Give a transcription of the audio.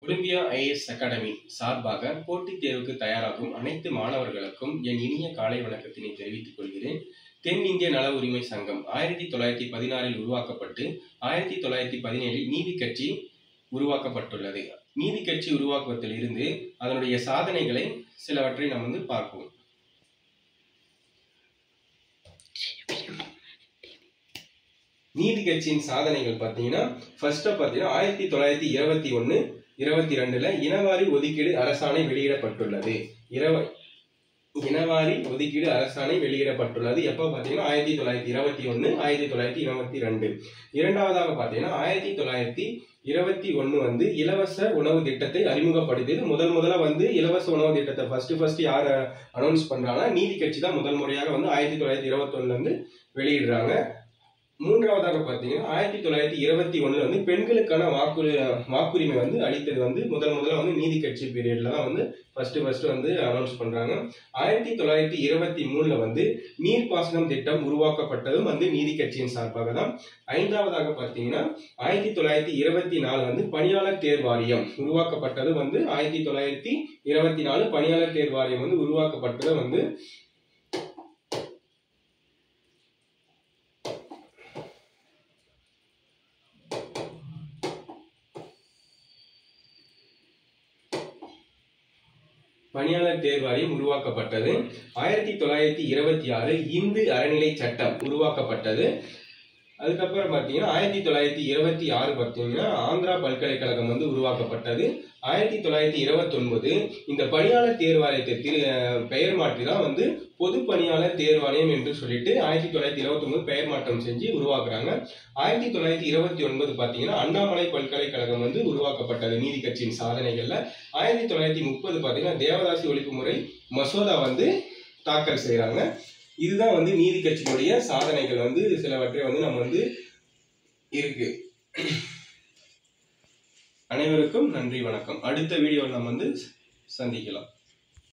Olympia IAS academy சார்பாக போட்டித் தேர்வுக்கு தயாராகும் அனைத்து மாணவர்களுக்கும் என் இனிய காலை வணக்கத்தினை தெரிவித்துக் கொள்கிறேன். தென்னிந்திய நல உரிமை சங்கம் 1916 உருவாக்கப்பட்டு 1917 நீதி கட்சி உருவாக்கப்பட்டுள்ளது. நீதி கட்சி உருவாக்குவதில் இருந்து அதனுடைய சாதனைகளை சிலவற்றை நாம் பார்ப்போம். நீதி கட்சியின் சாதனைகள் பார்த்தீங்கன்னா, ஃபர்ஸ்ட் பார்த்தீங்கன்னா 1921-22 இனவாரி ஒதுக்கீடு அரசாணை வெளியிடப்பட்டுள்ளது. இனவாரி ஒதுக்கீடு அரசாணை வெளியிடப்பட்டுள்ளது. எப்போ பார்த்தீங்கன்னா 1921, 1922. இரண்டாவதாக பார்த்தீங்கன்னா 1921 இலவச உணவு திட்டத்தை அறிமுகப்படுத்தியது. முதல்ல இலவச உணவு திட்டத்தை ஃபர்ஸ்ட் யார் அனௌன்ஸ் பண்றாங்கன்னா நீதி கட்சி தான் முதல் முறையாக 1921 வெளியிடுறாங்க. மூன்றாவதாக பார்த்தீங்கன்னா 1921 பெண்களுக்கான வாக்குரிமை அளித்தது முதல்ல நீதி கட்சி பீரியட்ல தான் ஃபர்ஸ்ட் அனௌன்ஸ் பண்றாங்க. 1923 நீர்ப்பாசனம் திட்டம் உருவாக்கப்பட்டதும் நீதி கட்சியின் சார்பாக தான். ஐந்தாவதாக பார்த்தீங்கன்னா 1924 பணியாளர் தேர்வாரியம் உருவாக்கப்பட்டது 1924 பணியாளர் தேர்வாரியம் உருவாக்கப்பட்டது பணியாளர் தேர்வாரியம் உருவாக்கப்பட்டது. 1926 இந்து அறநிலை சட்டம் உருவாக்கப்பட்டது. அதுக்கப்புறம் பார்த்தீங்கன்னா 1926 பார்த்தீங்கன்னா ஆந்திரா பல்கலைக்கழகம் உருவாக்கப்பட்டது. 1929 இந்த பணியாளர் தேர்வாரியத்தை பெயர் மாற்றி தான் பொது பணியாளர் தேர்வாரியம் என்று சொல்லிட்டு 1929 பெயர் மாற்றம் செஞ்சு உருவாக்குறாங்க. 1929 பார்த்தீங்கன்னா அண்ணாமலை பல்கலைக்கழகம் உருவாக்கப்பட்டது நீதி கட்சியின் சாதனைகள்ல. 1930 பார்த்தீங்கன்னா தேவதாசி ஒழிப்பு முறை மசோதா தாக்கல் செய்யறாங்க. இதுதான் நீதி கட்சியினுடைய சாதனைகள் சிலவற்றை நம்ம இருக்கு. அனைவருக்கும் நன்றி, வணக்கம். அடுத்த வீடியோவில் நம்ம சந்திக்கலாம்.